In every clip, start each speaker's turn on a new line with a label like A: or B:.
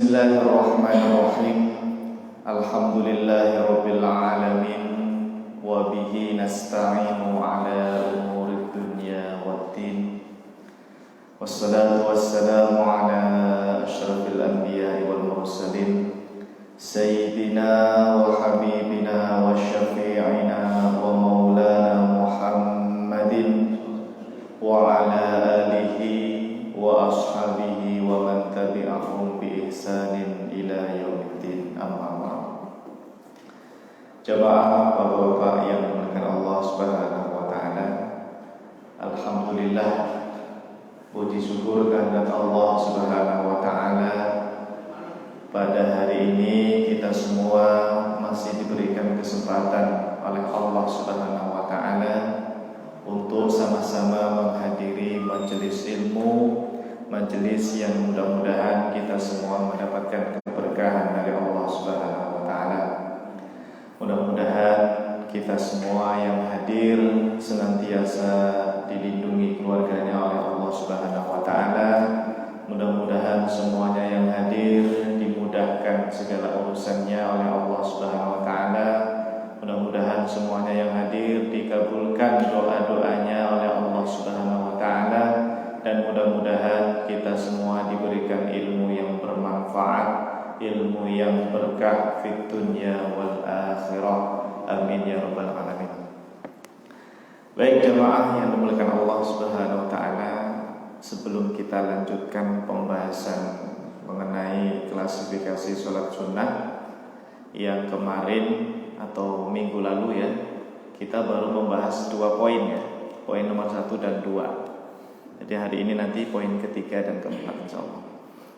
A: Bismillahirrahmanirrahim. Alhamdulillahirabbil alamin wa bihi nasta'inu ala umurid dunya waddin. Wassalatu wassalamu ala asyrafil anbiya'i wal mursalin sayyidina wa habibina wa syafi'ina wa maulana Muhammadin wa ala alihi wa ashabihi wa man tabi'ahum bi ihsanin ila yaumiddin. Amma ba'd. Jamaah bapak-bapak yang dimuliakan Allah Subhanahu wa taala, alhamdulillah, puji syukur kehadirat Allah Subhanahu wa taala, pada hari ini kita semua masih diberikan kesempatan oleh Allah Subhanahu wa taala untuk sama-sama menghadiri majelis ilmu, majelis yang mudah-mudahan kita semua mendapatkan keberkahan dari Allah Subhanahu wa taala. Mudah-mudahan kita semua yang hadir senantiasa dilindungi keluarganya oleh Allah Subhanahu wa taala. Mudah-mudahan semuanya yang hadir dimudahkan segala urusannya oleh Allah Subhanahu wa taala. Mudah-mudahan semuanya yang hadir dikabulkan doa-doanya oleh Allah Subhanahu wa taala, dan mudah-mudahan kita semua diberikan ilmu yang bermanfaat, ilmu yang berkah fid dunya wal akhirah. Amin ya rabbal alamin. Baik jemaah yang dimuliakan Allah Subhanahu wa taala, sebelum kita lanjutkan pembahasan mengenai klasifikasi sholat sunnah yang kemarin atau minggu lalu ya, kita baru membahas 2 poin ya, poin nomor 1 dan 2. Jadi hari ini nanti poin ketiga dan keempat insyaallah.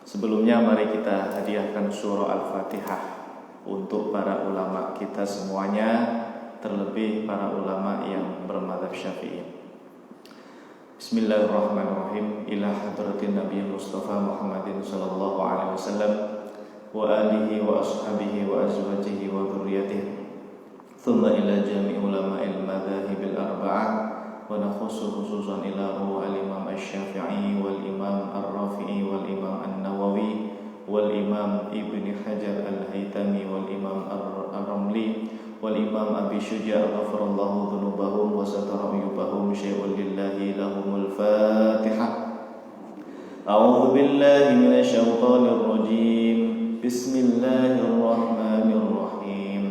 A: Sebelumnya mari kita hadiahkan surah Al-Fatihah untuk para ulama kita semuanya, terlebih para ulama yang bermadzhab Syafi'i. Bismillahirrahmanirrahim. Ila hadratin Nabi Mustafa Muhammadin sallallahu alaihi wasallam wa alihi wa ashabihi wa azwajihi wa dzurriyyatihi. Thumma ila jami' ulama'il madzahibil arba'ah wa nakhussu khususan ila al-imam asy-Syafi'i wal imam ar-Rafi'i wal imam an-Nawawi wal imam Ibnu Hajar al-Haytami wal imam ar-Ramli wal imam Abi Syuja' ghafarallahu dzunubahum wa satara uyubahum syai'un lillahi lahumul Fatihah. A'udzu billahi minasy syaithanir rajim. Bismillahirrahmanirrahim.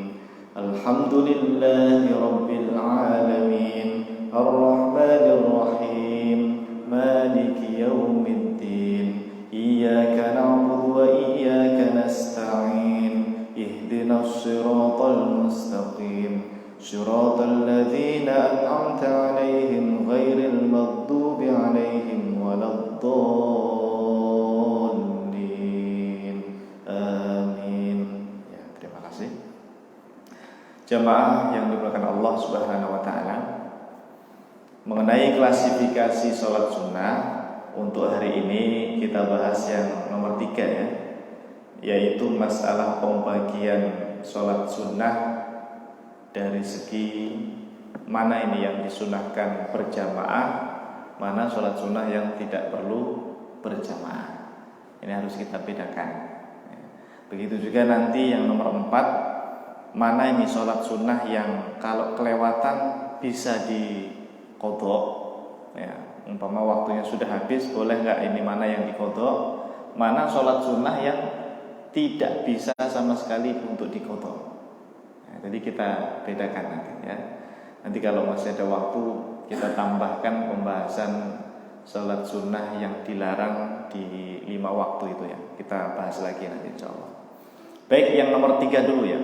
A: Alhamdulillahi rabbil alamin, ar-rahmanir rahim, maliki yaumiddin, iyyaka na'budu wa iyyaka nasta'in, ihdinas siratal mustaqim, siratal ladzina an'amta 'alaihim ghairil maghdubi 'alaihim waladdallin. Amin. Ya, terima kasih. Jamaah yang dimuliakan Allah Subhanahu wa taala, mengenai klasifikasi sholat sunnah untuk hari ini kita bahas yang nomor 3 ya, yaitu masalah pembagian sholat sunnah dari segi mana ini yang disunahkan berjamaah, mana sholat sunnah yang tidak perlu berjamaah. Ini harus kita bedakan. Begitu juga nanti yang nomor 4, mana ini sholat sunnah yang kalau kelewatan bisa diqodho ya, umpama waktunya sudah habis, boleh nggak ini mana yang diqodho, mana sholat sunnah yang tidak bisa sama sekali untuk diqodho ya, jadi kita bedakan nanti ya. Nanti kalau masih ada waktu kita tambahkan pembahasan sholat sunnah yang dilarang di 5 waktu itu ya, kita bahas lagi nanti insyaallah. Baik, yang nomor 3 dulu ya,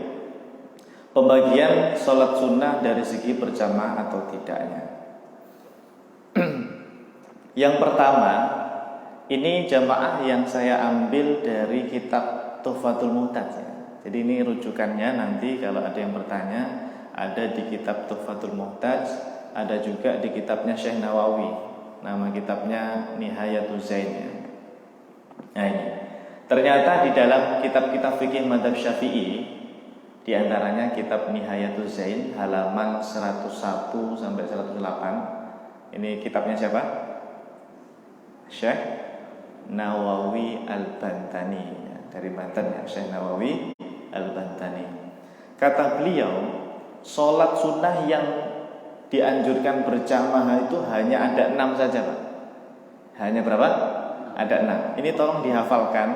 A: pembagian sholat sunnah dari segi berjamaah atau tidaknya. Yang pertama, ini jamaah yang saya ambil dari kitab Tuhfatul Muhtaj ya. Jadi ini rujukannya nanti kalau ada yang bertanya, ada di kitab Tuhfatul Muhtaj, ada juga di kitabnya Syekh Nawawi. Nama kitabnya Nihayatuz Zain ya. Nah ini, ternyata di dalam kitab-kitab fikih madzhab Syafi'i, di antaranya kitab Nihayatuz Zain halaman 101 sampai 108. Ini kitabnya siapa? Syekh Nawawi Al-Bantani ya. dari Banten ya, Syekh Nawawi Al-Bantani. Kata beliau, sholat sunnah yang dianjurkan berjamaah itu hanya ada 6 saja Pak. Hanya berapa? Ada 6. Ini tolong dihafalkan,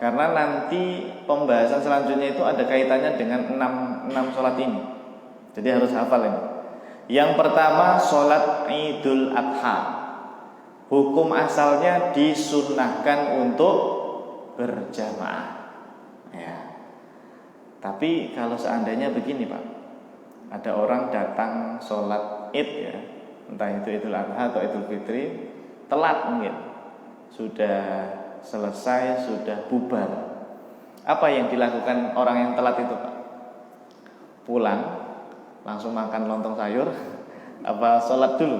A: karena nanti pembahasan selanjutnya itu ada kaitannya dengan 6 sholat ini. Jadi harus hafal ini. Yang pertama, sholat Idul Adha. Hukum asalnya disunnahkan untuk berjamaah ya. Tapi kalau seandainya begini Pak, ada orang datang sholat Id ya, entah itu Idul Adha atau Idul Fitri, telat mungkin, sudah selesai, sudah bubar. Apa yang dilakukan orang yang telat itu Pak? Pulang langsung makan lontong sayur, apa sholat dulu?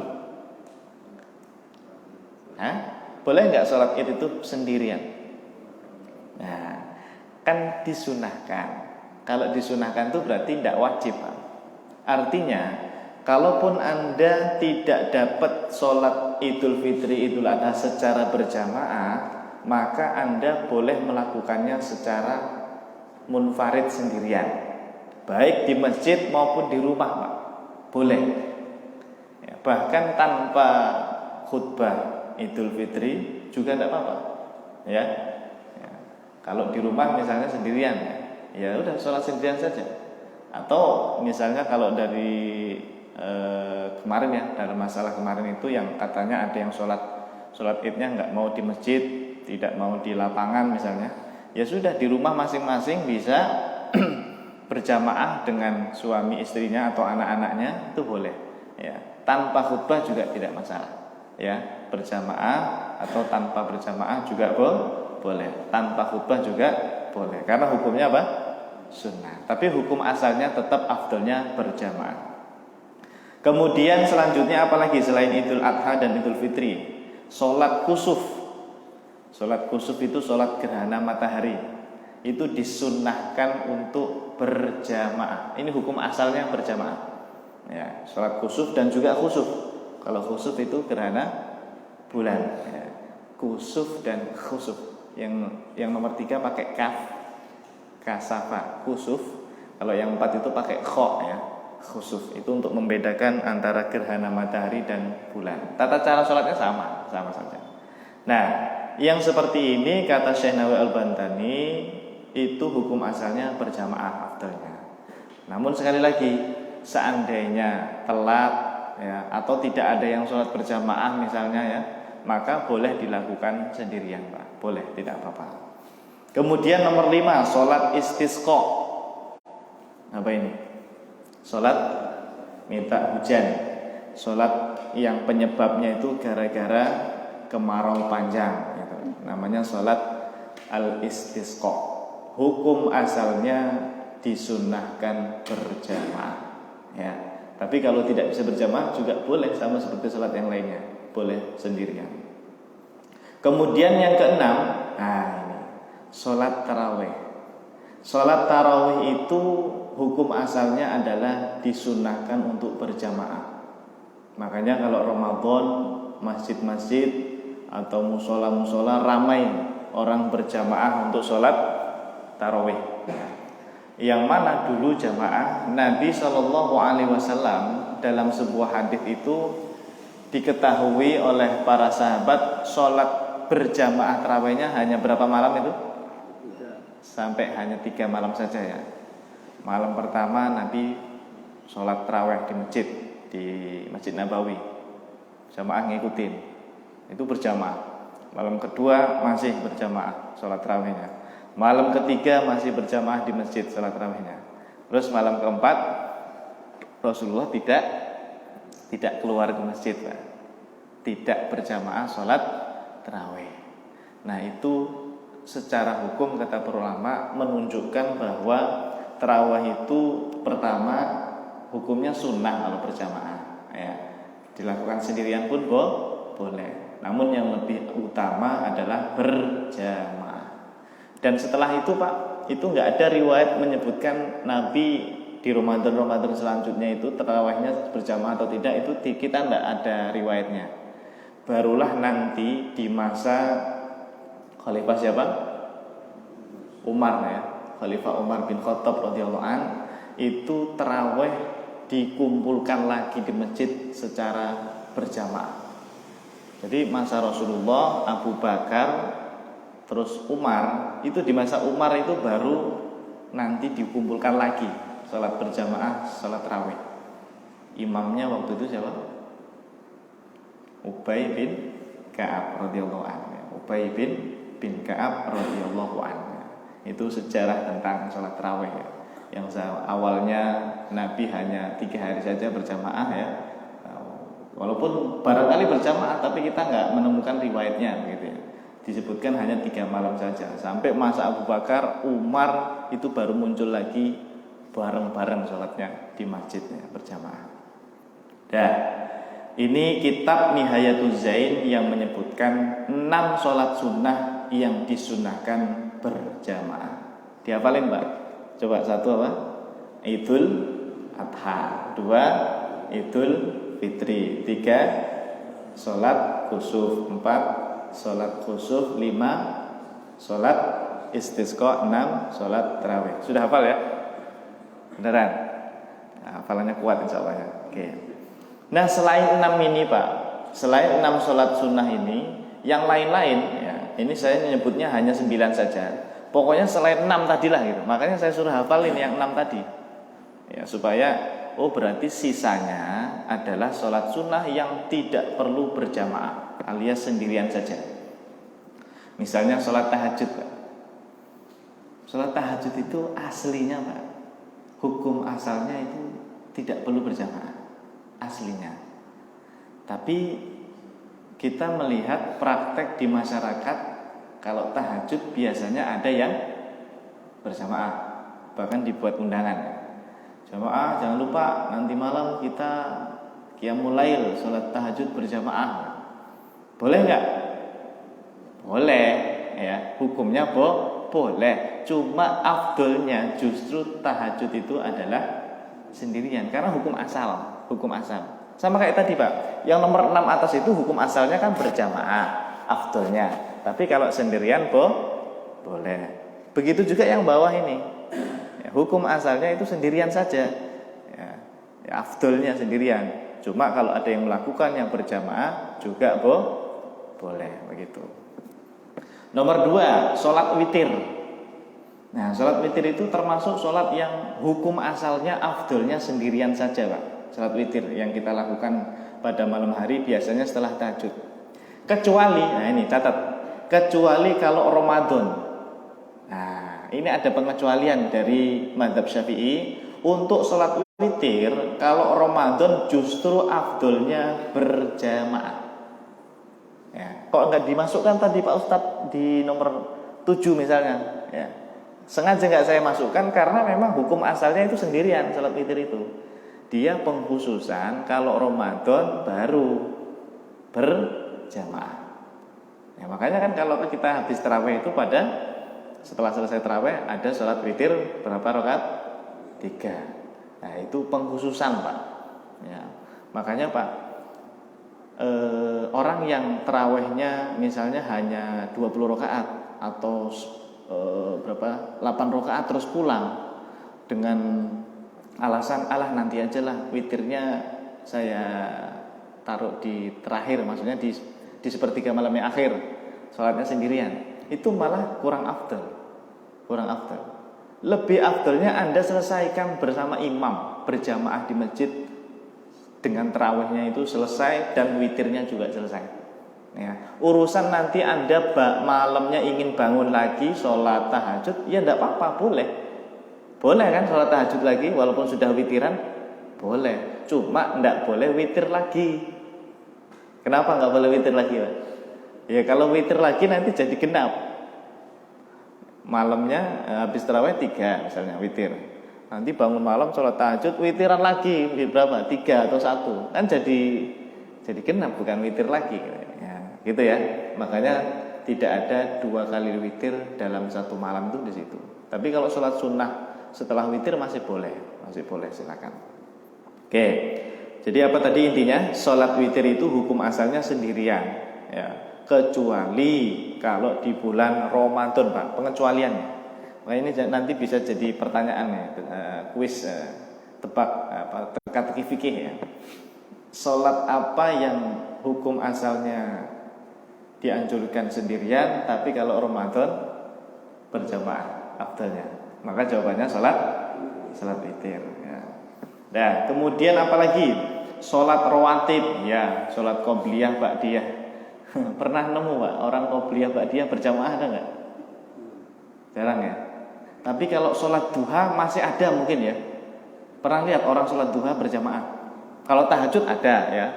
A: Boleh nggak sholat Id itu sendirian? Nah, kan disunahkan. Kalau disunahkan itu berarti tidak wajib Pak. Artinya, kalaupun Anda tidak dapat sholat Idul Fitri, Idul Adha secara berjamaah, maka Anda boleh melakukannya secara munfarid sendirian, baik di masjid maupun di rumah Pak. Boleh ya, bahkan tanpa khutbah Idul Fitri juga tidak apa-apa ya. Kalau di rumah misalnya sendirian, ya udah sholat sendirian saja. Atau misalnya kalau dari kemarin ya, dalam masalah kemarin itu yang katanya ada yang sholat idnya nggak mau di masjid, tidak mau di lapangan misalnya, ya sudah di rumah masing-masing bisa berjamaah dengan suami istrinya atau anak-anaknya, itu boleh ya. Tanpa khutbah juga tidak masalah ya, berjamaah atau tanpa berjamaah juga boleh, tanpa khutbah juga boleh, karena hukumnya apa? Sunnah. Tapi hukum asalnya tetap afdalnya berjamaah. Kemudian selanjutnya apalagi selain Idul Adha dan Idul Fitri? Sholat kusuf. Sholat kusuf itu sholat gerhana matahari. Itu disunnahkan untuk berjamaah. Ini hukum asalnya berjamaah ya, sholat kusuf dan juga khusuf. Kalau khusuf itu gerhana bulan ya. Kusuf dan khusuf. Yang nomor 3 pakai kaf, kasafa, kusuf. Kalau yang 4 itu pakai kho ya, khusuf. Itu untuk membedakan antara gerhana matahari dan bulan. Tata cara sholatnya sama saja. Nah, yang seperti ini kata Syekh Nawawi Al-Bantani itu hukum asalnya berjamaah afdalnya. Namun sekali lagi, seandainya telat ya, atau tidak ada yang sholat berjamaah misalnya ya, maka boleh dilakukan sendirian Pak. Boleh, tidak apa-apa. Kemudian nomor 5, sholat istisqa. Apa ini? Sholat minta hujan. Sholat yang penyebabnya itu gara-gara kemarau panjang gitu. Namanya sholat al-istisqa. Hukum asalnya disunnahkan berjamaah ya. Tapi kalau tidak bisa berjamaah juga boleh, sama seperti sholat yang lainnya, boleh sendirian. Kemudian yang ke-6, ini sholat tarawih. Sholat tarawih itu hukum asalnya adalah disunnahkan untuk berjamaah. Makanya kalau Ramadan masjid-masjid atau musola-musola ramai orang berjamaah untuk sholat tarawih. Yang mana dulu jamaah Nabi SAW dalam sebuah hadis itu diketahui oleh para sahabat, sholat berjamaah tarawihnya hanya berapa malam itu? Sampai hanya 3 malam saja ya. Malam pertama Nabi sholat tarawih di Masjid Nabawi, jamaah ngikutin, itu berjamaah. Malam kedua masih berjamaah sholat tarawihnya. Malam ketiga masih berjamaah di masjid sholat tarawihnya. Terus malam keempat Rasulullah tidak keluar ke masjid Pak. Tidak berjamaah sholat tarawih. Nah itu secara hukum kata para ulama menunjukkan bahwa tarawih itu pertama hukumnya sunnah kalau berjamaah ya. Dilakukan sendirian pun boleh. Namun yang lebih utama adalah berjamaah. Dan setelah itu Pak, itu nggak ada riwayat menyebutkan Nabi di Ramadan selanjutnya itu tarawihnya berjamaah atau tidak, itu kita tidak ada riwayatnya. Barulah nanti di masa Khalifah siapa? Umar ya, Khalifah Umar bin Khattab radhiyallahu an, itu tarawih dikumpulkan lagi di masjid secara berjamaah. Jadi masa Rasulullah, Abu Bakar, terus Umar, itu di masa Umar itu baru nanti dikumpulkan lagi salat berjamaah, salat tarawih. Imamnya waktu itu siapa? Ubay bin Ka'ab radhiyallahu anhu. Ubay bin Ka'ab radhiyallahu anhu. Itu sejarah tentang salat tarawih ya. Yang awalnya Nabi hanya 3 hari saja berjamaah ya. Walaupun barangkali berjamaah, tapi kita nggak menemukan riwayatnya begitu ya. Disebutkan hanya 3 malam saja. Sampai masa Abu Bakar, Umar itu baru muncul lagi bareng-bareng sholatnya di masjidnya berjamaah. Dan ini kitab Nihayatuz Zain yang menyebutkan 6 sholat sunnah yang disunahkan berjamaah. Dihafalin Mbak? Coba 1 apa? Idul Adha, 2 Idul Fitri, 3 sholat khusuf, 4 sholat khusuf, 5 sholat istisqa, 6 sholat tarawih. Sudah hafal ya? Beneran? Nah, hafalannya kuat insya Allah ya. Oke. Nah selain 6 ini Pak, selain 6 sholat sunnah ini, yang lain-lain ya, ini saya menyebutnya hanya 9 saja. Pokoknya selain 6 tadilah gitu. Makanya saya suruh hafalin yang 6 tadi ya, supaya berarti sisanya adalah sholat sunnah yang tidak perlu berjamaah alias sendirian saja. Misalnya sholat tahajud Pak. Sholat tahajud itu aslinya Pak, hukum asalnya itu tidak perlu berjamaah aslinya. Tapi kita melihat praktek di masyarakat, kalau tahajud biasanya ada yang berjamaah, bahkan dibuat undangan. Jamaah jangan lupa nanti malam kita qiyamul lail, sholat tahajud berjamaah. Boleh nggak? Boleh ya, hukumnya boleh. Cuma afdolnya justru tahajud itu adalah sendirian karena hukum asal. Sama kayak tadi Pak, yang nomor 6 atas itu hukum asalnya kan berjamaah afdolnya. Tapi kalau sendirian boleh. Begitu juga yang bawah ini. Ya, hukum asalnya itu sendirian saja. Ya, afdolnya sendirian. Cuma kalau ada yang melakukan yang berjamaah juga boleh begitu. Nomor 2, sholat witir. Nah, sholat witir itu termasuk sholat yang hukum asalnya afdolnya sendirian saja Pak. Sholat witir yang kita lakukan pada malam hari biasanya setelah tahajud. Kecuali, nah ini catat, kecuali kalau Ramadan. Nah, ini ada pengecualian dari mazhab Syafi'i untuk sholat witir. Kalau Ramadan justru afdolnya berjamaah. Ya, kok nggak dimasukkan tadi Pak Ustadz di nomor 7 misalnya? Ya, sengaja nggak saya masukkan karena memang hukum asalnya itu sendirian sholat witir itu. Dia pengkhususan kalau Ramadan baru berjamaah. Ya, makanya kan kalau kita habis tarawih itu setelah selesai tarawih ada sholat witir berapa rakaat? 3. Nah itu pengkhususan Pak. Ya, makanya Pak, orang yang tarawihnya misalnya hanya 20 rakaat atau 8 rakaat terus pulang dengan alasan nanti aja lah witirnya saya taruh di terakhir, maksudnya di sepertiga malam yang akhir, sholatnya sendirian, itu malah kurang afdal. Lebih afdalnya Anda selesaikan bersama imam berjamaah di masjid dengan tarawihnya itu selesai dan witirnya juga selesai. Ya, urusan nanti Anda malamnya ingin bangun lagi sholat tahajud, ya tidak apa-apa, boleh kan sholat tahajud lagi walaupun sudah witiran, boleh. Cuma tidak boleh witir lagi. Kenapa nggak boleh witir lagi Pak? Ya kalau witir lagi nanti jadi genap. Malamnya habis tarawih 3 misalnya witir. Nanti bangun malam sholat tahajud witiran lagi berapa? 3 atau 1. Kan jadi genap, bukan witir lagi. Ya, gitu ya. Makanya tidak ada 2 kali witir dalam satu malam itu di situ. Tapi kalau sholat sunnah setelah witir masih boleh silakan. Oke. Jadi apa tadi intinya? Sholat witir itu hukum asalnya sendirian ya, kecuali kalau di bulan Ramadan Pak, pengecualiannya. Wah, ini nanti bisa jadi pertanyaan ya, kuis tebak teka-teki fikih ya. Salat apa yang hukum asalnya dianjurkan sendirian, tapi kalau Ramadan berjamaah afdalnya? Maka jawabannya salat witir ya. Nah, kemudian apalagi? Salat rawatib ya, salat qobliyah ba'diyah. Pernah nemu Pak orang qobliyah ba'diyah berjamaah ada enggak? Jarang ya. Tapi kalau salat duha masih ada mungkin ya. Pernah lihat orang salat duha berjamaah? Kalau tahajud ada ya.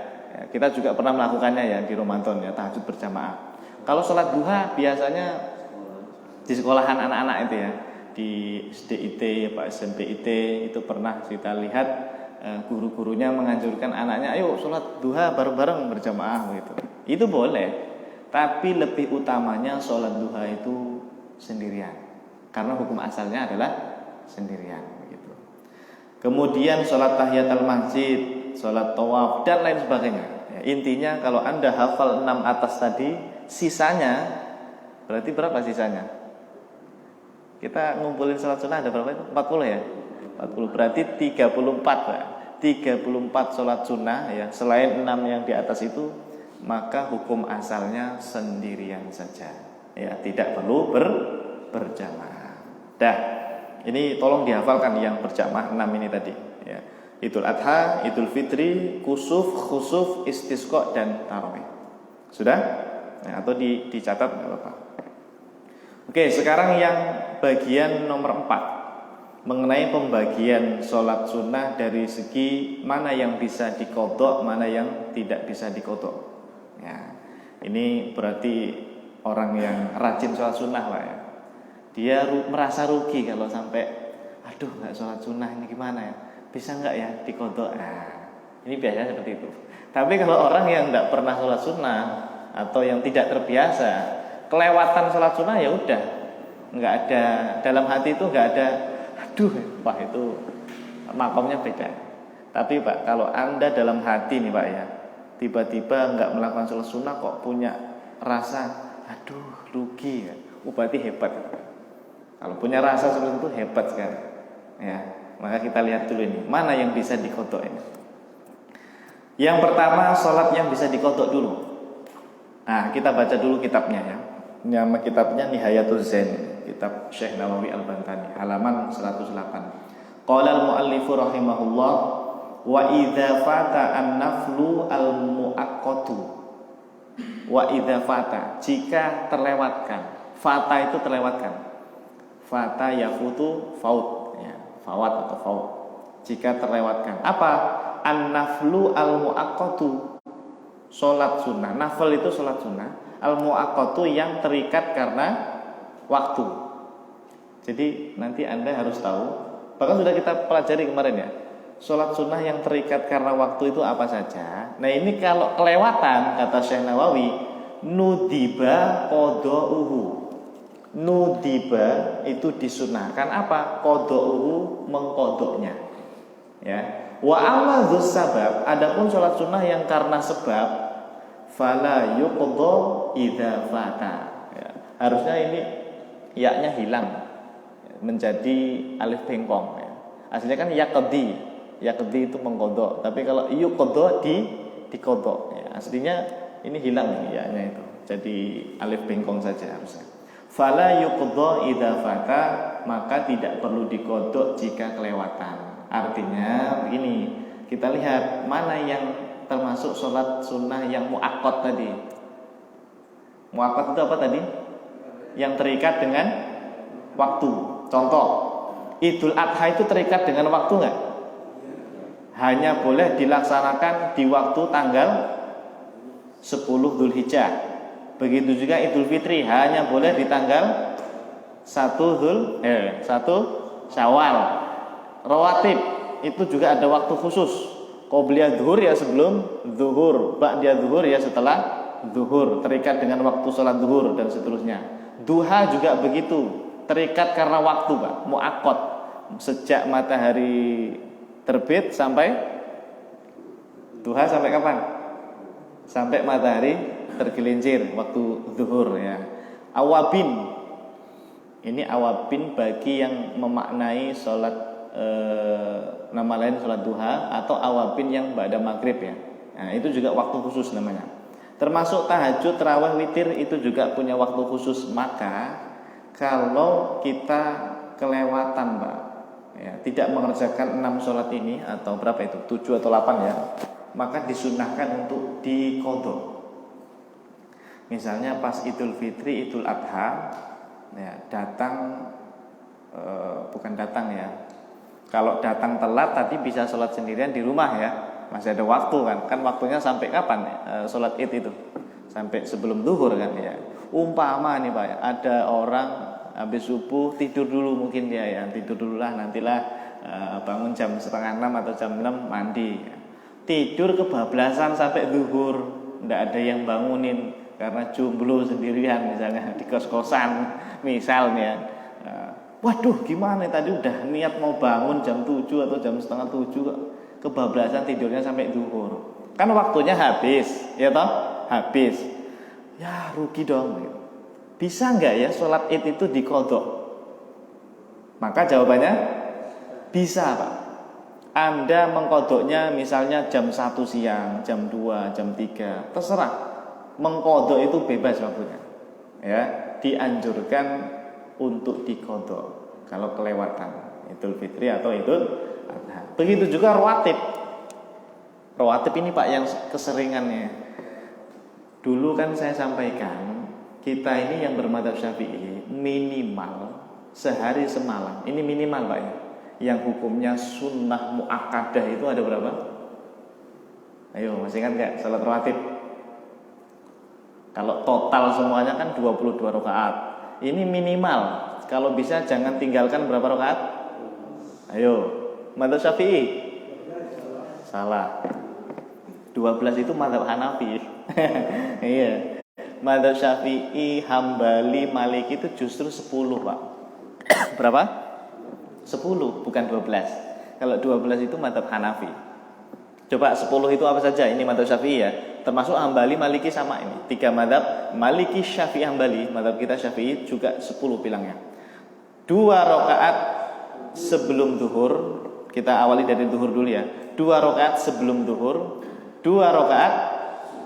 A: Kita juga pernah melakukannya ya di Ramadan ya, tahajud berjamaah. Kalau salat duha biasanya di sekolahan anak-anak itu ya, di SDIT, Pak SMPIT itu pernah kita lihat guru-gurunya menganjurkan anaknya, ayo salat duha bareng-bareng berjamaah gitu. Itu boleh, tapi lebih utamanya salat duha itu sendirian, karena hukum asalnya adalah sendirian gitu. Kemudian salat tahiyatul masjid, salat tawaf dan lain sebagainya. Ya, intinya kalau Anda hafal 6 atas tadi, sisanya berarti berapa sisanya? Kita ngumpulin salat sunnah ada berapa itu? 40 ya? 40 berarti 34 Pak. 34 salat sunnah ya, selain 6 yang di atas itu, maka hukum asalnya sendirian saja. Ya, tidak perlu berjamaah. Dah. Ini tolong dihafalkan yang berjamaah 6 ini tadi ya. Idul Adha, Idul Fitri, Kusuf, Khusuf, Istisqa dan Tarawih. Sudah? Nah, atau dicatat enggak apa-apa. Oke, sekarang yang bagian nomor 4, mengenai pembagian sholat sunnah dari segi mana yang bisa diqodho, mana yang tidak bisa diqodho. Ya, ini berarti orang yang rajin sholat sunnah Pak ya. Dia merasa rugi kalau sampai, aduh nggak sholat sunnah ini gimana ya? Bisa nggak ya diqodho? Nah, ini biasanya seperti itu. Tapi kalau orang yang nggak pernah sholat sunnah atau yang tidak terbiasa, kelewatan sholat sunnah ya udah, nggak ada dalam hati itu nggak ada, aduh, wah itu makomnya beda. Tapi Pak, kalau Anda dalam hati nih Pak ya, tiba-tiba nggak melakukan sholat sunnah kok punya rasa, aduh rugi ya, berarti hebat. Kalau punya rasa seperti itu hebat sekali. Ya, maka kita lihat dulu ini, mana yang bisa diqodho ini. Yang pertama sholat yang bisa diqodho dulu. Nah, kita baca dulu kitabnya ya. Nama kitabnya Nihayatul Zain, kitab Syekh Nawawi Al-Bantani, halaman 108. Qala al-muallifu rahimahullah, wa idza fata an-naflu al-muaqqatu. Wa idza fata, jika terlewatkan. Fata itu terlewatkan. Fata yafutu faut ya, fawat atau faut. Jika terlewatkan. Apa? An-naflu al-muaqqatu. Salat sunnah. Nafil itu salat sunnah. Al-muaqqatu yang terikat karena waktu. Jadi nanti Anda harus tahu, bahkan sudah kita pelajari kemarin ya, salat sunnah yang terikat karena waktu itu apa saja. Nah ini kalau kelewatan, kata Syekh Nawawi, nudiba qodouhu. Nudiba itu disunahkan apa? Qodouhu, mengkodoknya. Ya. Wa amma dzus sabab, adapun salat sunnah yang karena sebab, fala yuqdha idza fata. Ya. Harusnya ini ya-nya hilang menjadi alif bengkong ya. Aslinya kan yaqdi. Yaqdi itu mengqadha, tapi kalau yuqdha diqadha ya. Aslinya ini hilang ya-nya itu. Jadi alif bengkong saja harusnya. Fala yuqdha idza fata, maka tidak perlu diqadha jika kelewatan. Artinya begini, kita lihat mana yang termasuk sholat sunnah yang muaqqat tadi. Muaqqat itu apa tadi? Yang terikat dengan waktu. Contoh, Idul Adha itu terikat dengan waktu enggak? Hanya boleh dilaksanakan di waktu tanggal 10 Dzulhijjah. Begitu juga Idul Fitri hanya boleh di tanggal 1 Syawal. Rawatib itu juga ada waktu khusus. Qobliyah zuhur ya sebelum zuhur, ba'diyah zuhur ya setelah zuhur, terikat dengan waktu sholat zuhur dan seterusnya. Duha juga begitu, terikat karena waktu Pak, muaqqat. Sejak matahari terbit sampai duha sampai kapan? Sampai matahari tergelincir waktu zuhur ya. Awabin Ini awabin bagi yang memaknai sholat nama lain sholat duha, atau awabin yang ba'da maghrib ya. Nah, itu juga waktu khusus namanya. Termasuk tahajud, tarawih, witir itu juga punya waktu khusus. Maka kalau kita kelewatan Pak, ya, tidak mengerjakan 6 sholat ini, atau berapa itu, 7 atau 8 ya, maka disunahkan untuk diqadha. Misalnya pas Idul Fitri, Idul Adha, ya, bukan datang ya. Kalau datang telat tadi bisa sholat sendirian di rumah ya, masih ada waktu kan. Kan waktunya sampai kapan sholat Id itu? Sampai sebelum zuhur kan ya. Umpama nih Pak, ada orang habis subuh tidur dulu, mungkin dia ya tidur dulu lah, nantilah bangun jam 5:30 atau jam 6 mandi. Tidur kebablasan sampai zuhur, ndak ada yang bangunin karena jomblo sendirian misalnya di kos-kosan misalnya. Waduh, gimana tadi udah niat mau bangun jam 7 atau jam setengah 7 kebablasan tidurnya sampai zuhur. Kan waktunya habis, ya toh? Habis. Ya rugi dong. Bisa enggak ya sholat Id itu diqadha? Maka jawabannya bisa, Pak. Anda mengqadhanya misalnya jam 1 siang, jam 2, jam 3, terserah. Mengqadha itu bebas waktunya. Ya, dianjurkan untuk diqadha kalau kelewatan Idul Fitri atau Idul Adha. Begitu juga rawatib. Rawatib ini Pak yang keseringannya. Dulu kan saya sampaikan, kita ini yang bermadzhab Syafi'i minimal sehari semalam. Ini minimal Pak ya. Yang hukumnya sunnah muakkadah itu ada berapa? Ayo, masih ingat enggak salat rawatib? Kalau total semuanya kan 22 rakaat. Ini minimal. Kalau bisa jangan tinggalkan berapa rakaat? Ayo, madzhab Syafi'i. Salah. 12 itu madzhab Hanafi. Iya. Madzhab Syafi'i, Hambali, Maliki itu justru 10, Pak. Berapa? 10, bukan 12. Kalau 12 itu madzhab Hanafi. Coba 10 itu apa saja? Ini madzhab Syafi'i ya. Termasuk Hambali, Maliki sama ini. 3 madzhab, Maliki, Syafi'i, Hambali. Madzhab kita Syafi'i juga 10 bilangnya. 2 rakaat sebelum zuhur. Kita awali dari zuhur dulu ya. 2 rakaat sebelum zuhur, 2 rakaat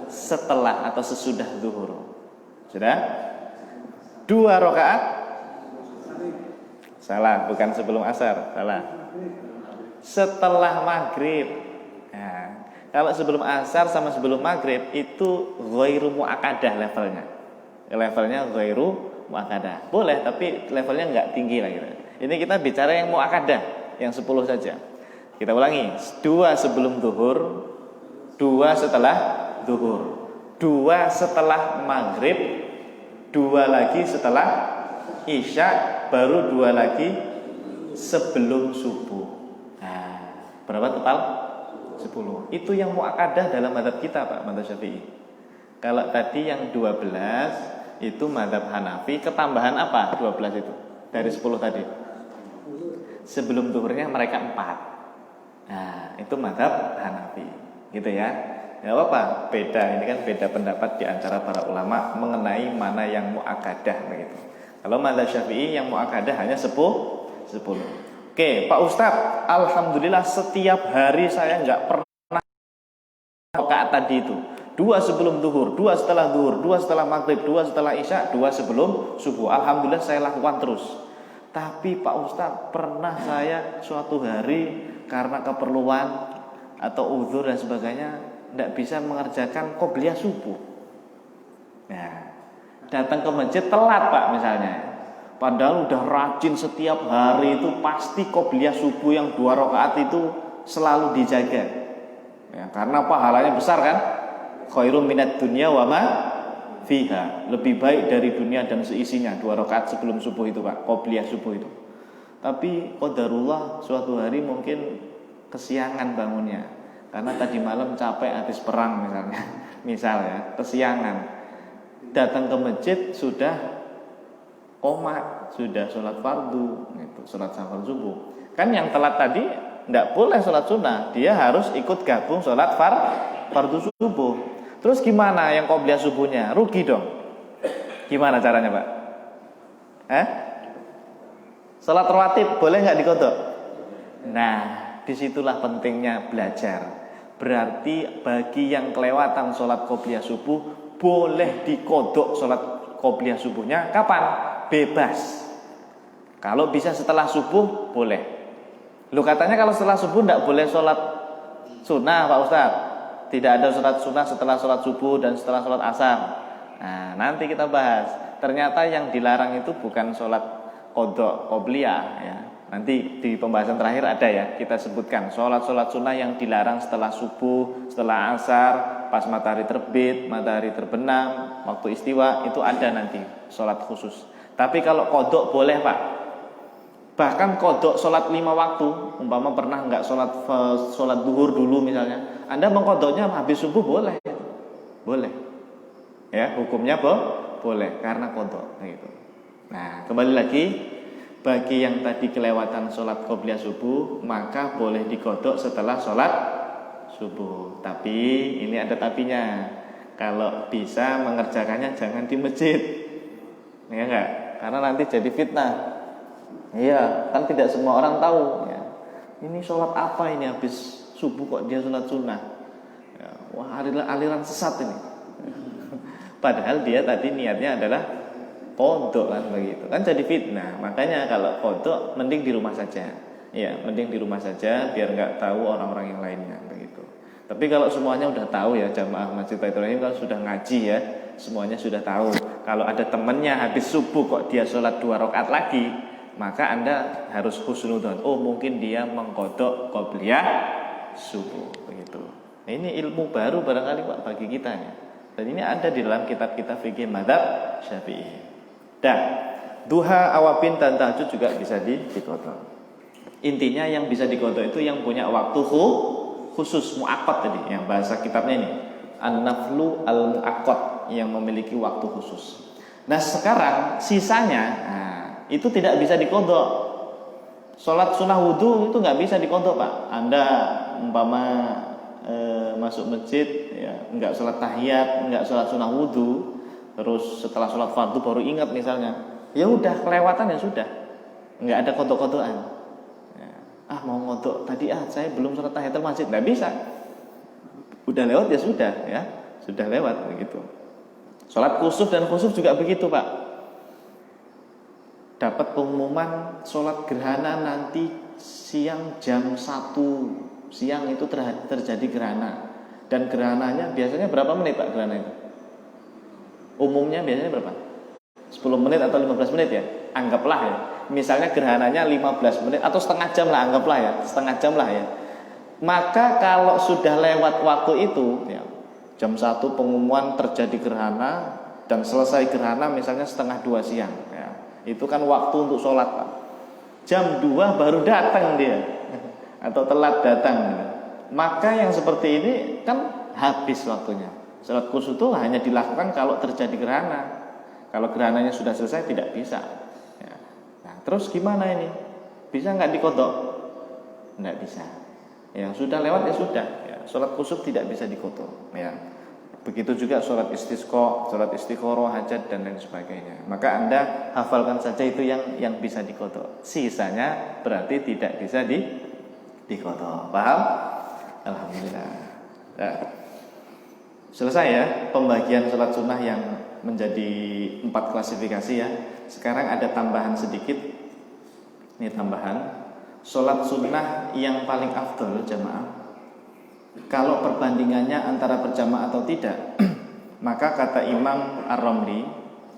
A: setelah atau sesudah zuhur. Sudah? 2 rakaat. Salah, bukan sebelum asar. Salah. Setelah maghrib. Nah, kalau sebelum asar sama sebelum maghrib itu ghairu muakkadah levelnya. Levelnya ghairu muakkadah. Boleh, tapi levelnya enggak tinggi lah gitu. Ini kita bicara yang muakkadah, yang 10 saja. Kita ulangi. 2 sebelum zuhur, 2 setelah zuhur, 2 setelah maghrib, 2 lagi setelah isya, baru 2 lagi sebelum subuh. Nah, berapa total? 10. Itu yang muakkadah dalam madzhab kita Pak, madzhab Syafi'i. Kalau tadi yang 12 itu madzhab Hanafi, ketambahan apa 12 itu? Dari 10 tadi. Sebelum zuhurnya mereka 4. Nah, itu madzhab Hanafi. Gitu ya. Ya apa? Beda, ini kan beda pendapat di antara para ulama mengenai mana yang muakkadah begitu. Kalau madzhab Syafi'i yang muakkadah hanya 10. Oke, Pak Ustadz, alhamdulillah setiap hari saya nggak pernah rakaat tadi itu. 2 sebelum zuhur, 2 setelah zuhur, 2 setelah maghrib, 2 setelah isya, 2 sebelum subuh. Alhamdulillah saya lakukan terus. Tapi Pak Ustadz, pernah saya suatu hari karena keperluan atau uzur dan sebagainya tidak bisa mengerjakan qobliyah subuh. Nah, datang ke masjid telat Pak misalnya. Padahal udah rajin setiap hari itu pasti qobliyah subuh yang 2 rakaat itu selalu dijaga. Ya, karena pahalanya besar kan? Khairum minad dunya wa ma fiha. Lebih baik dari dunia dan seisinya 2 rakaat sebelum subuh itu Pak, qobliyah subuh itu. Tapi qadarullah suatu hari mungkin kesiangan bangunnya. Karena tadi malam capek habis perang misalnya. Misal ya, kesiangan. Datang ke masjid sudah qomat, sudah sholat fardu, gitu, sholat safar subuh. Kan yang telat tadi tidak boleh sholat sunnah, dia harus ikut gabung sholat fardu subuh. Terus gimana yang qobliyah subuhnya? Rugi dong. Gimana caranya Pak? Sholat rawatib boleh nggak dikodok? Nah, disitulah pentingnya belajar. Berarti bagi yang kelewatan sholat qobliyah subuh, boleh dikodok sholat qobliyah subuhnya. Kapan? Bebas. Kalau bisa setelah subuh, boleh. Lu katanya kalau setelah subuh tidak boleh sholat sunnah, Pak Ustadz. Tidak ada sholat sunnah setelah sholat subuh dan setelah sholat asar. Nah, nanti kita bahas. Ternyata yang dilarang itu bukan sholat qodok qobliyah ya. Nanti di pembahasan terakhir ada ya, kita sebutkan sholat-sholat sunnah yang dilarang setelah subuh, setelah asar, pas matahari terbit, matahari terbenam, waktu istiwa, itu ada nanti sholat khusus. Tapi kalau qodok boleh Pak. Bahkan qodok sholat 5 waktu, umpama pernah nggak sholat duhur dulu misalnya, Anda mengkodoknya habis subuh boleh. Boleh. Ya, hukumnya boleh karena qodok gitu. Nah, kembali lagi, bagi yang tadi kelewatan sholat qobliyah subuh, maka boleh dikodok setelah sholat subuh. Tapi ini ada tapinya. Kalau bisa mengerjakannya jangan di masjid, ya enggak? Karena nanti jadi fitnah. Iya, kan tidak semua orang tahu. Ya. Ini sholat apa ini habis subuh kok dia sholat sunnah? Ya, wah, aliran sesat ini. Padahal dia tadi niatnya adalah kodok kan begitu, kan jadi fitnah. Makanya kalau kodok mending di rumah saja. Ya, mending di rumah saja biar nggak tahu orang-orang yang lainnya begitu. Tapi kalau semuanya udah tahu ya, jamaah Masjid Baitur Rahim kalau sudah ngaji ya, semuanya sudah tahu. Kalau ada temennya habis subuh kok dia sholat 2 rakaat lagi, maka Anda harus husnudzon. Oh, mungkin dia mengkodok qobliyah subuh begitu. Nah, ini ilmu baru barangkali Pak bagi kita ya. Dan ini ada di dalam kitab-kitab fikih madzhab Syafi'i. Dan duha, awabin, dan tahajud juga bisa dikodok. Intinya yang bisa dikodok itu yang punya waktu khusus, mu'aqqad tadi, yang bahasa kitabnya ini an-naflu al-mu'aqqad, yang memiliki waktu khusus. Nah sekarang sisanya, itu tidak bisa dikodok. Sholat sunnah wudhu itu nggak bisa dikodok Pak. Anda umpama masuk masjid, ya, nggak sholat tahiyat, nggak sholat sunnah wudhu, terus setelah sholat fardu baru ingat misalnya, ya udah kelewatan ya sudah, nggak ada kodok-kodokan. Ya. Mau ngodok tadi saya belum sholat tahiyatul masjid, nggak bisa. Udah lewat ya sudah lewat begitu. Sholat kusuf dan khusuf juga begitu Pak. Dapat pengumuman sholat gerhana nanti siang jam 1 siang itu terjadi gerhana. Dan gerhananya biasanya berapa menit Pak gerhana itu? Umumnya biasanya berapa? 10 menit atau 15 menit ya? Anggaplah ya. Misalnya gerhananya 15 menit atau setengah jam lah, anggaplah ya. Setengah jam lah ya. Maka kalau sudah lewat waktu itu ya, jam 1 pengumuman terjadi gerhana dan selesai gerhana misalnya setengah 2 siang ya. Itu kan waktu untuk sholat Pak. Jam 2 baru datang dia atau telat datang ya. Maka yang seperti ini kan habis waktunya. Sholat kusuf itu hanya dilakukan kalau terjadi gerhana. Kalau gerhananya sudah selesai tidak bisa ya. Nah terus gimana ini? Bisa nggak dikodok? Nggak bisa. Yang sudah lewat ya sudah ya. Sholat kusuf tidak bisa dikodok ya. Begitu juga sholat istisqa, sholat istiqoroh, hajat dan lain sebagainya. Maka Anda hafalkan saja itu yang bisa dikodok. Sisanya berarti tidak bisa dikodok. Paham? Alhamdulillah ya. Selesai ya pembagian sholat sunnah yang menjadi 4 klasifikasi ya. Sekarang ada tambahan sedikit. Ini tambahan. Sholat sunnah yang paling afdol jamaah, kalau perbandingannya antara berjamaah atau tidak, maka kata Imam Ar-Ramli,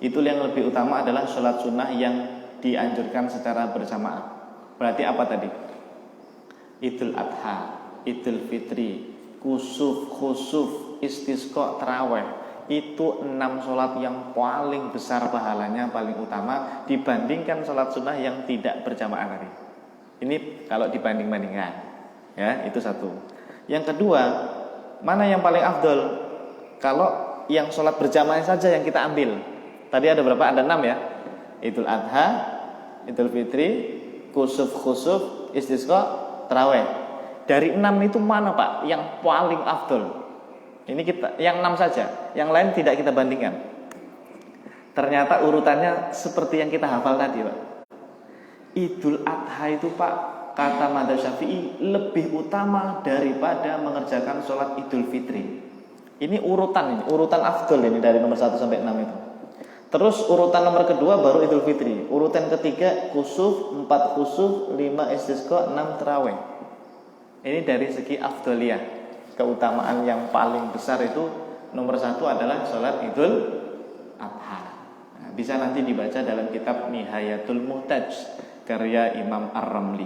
A: itu yang lebih utama adalah sholat sunnah yang dianjurkan secara berjamaah. Berarti apa tadi? Idul Adha, Idul Fitri, kusuf, khusuf, istisqa, taraweh. Itu 6 sholat yang paling besar pahalanya, paling utama dibandingkan sholat sunnah yang tidak berjamaah tadi. Ini kalau dibanding-bandingkan ya, itu satu. Yang kedua, mana yang paling afdol? Kalau yang sholat berjamaah saja yang kita ambil. Tadi ada berapa? Ada 6 ya. Idul Adha, Idul Fitri, kusuf, khusuf, istisqa, taraweh. Dari 6 itu mana Pak yang paling afdol? Ini kita yang 6 saja, yang lain tidak kita bandingkan. Ternyata urutannya seperti yang kita hafal tadi Pak.
B: Idul Adha itu Pak, kata Madzhab Syafi'i lebih utama daripada mengerjakan sholat Idul Fitri. Ini urutan afdol ini dari nomor 1 sampai 6 itu. Terus urutan nomor kedua baru Idul Fitri. Urutan ketiga kusuf, 4 kusuf, 5 istisqa, 6 terawih. Ini dari segi afdoliyah. Keutamaan yang paling besar itu nomor 1 adalah sholat Idul Adha. Nah, bisa nanti dibaca dalam kitab Nihayatul Muhtaj karya Imam Ar-Ramli.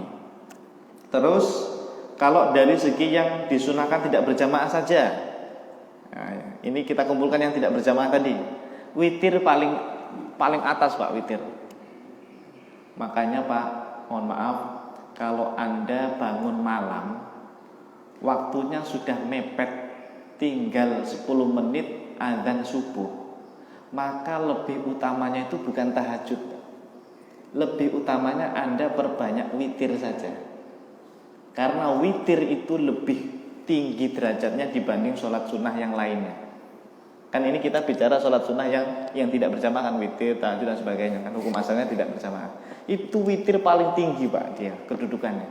B: Terus kalau dari segi yang disunahkan tidak berjamaah saja, nah, ini kita kumpulkan yang tidak berjamaah tadi. Witir paling atas Pak, witir. Makanya Pak, mohon maaf, kalau Anda bangun malam, waktunya sudah mepet, tinggal 10 menit azan subuh, maka lebih utamanya itu bukan tahajud. Lebih utamanya Anda perbanyak witir saja. Karena witir itu lebih tinggi derajatnya dibanding sholat sunnah yang lainnya. Kan ini kita bicara sholat sunnah yang tidak berjamaah kan, witir, tahajud dan sebagainya. Kan hukum asalnya tidak berjamaah. Itu witir paling tinggi Pak, dia kedudukannya.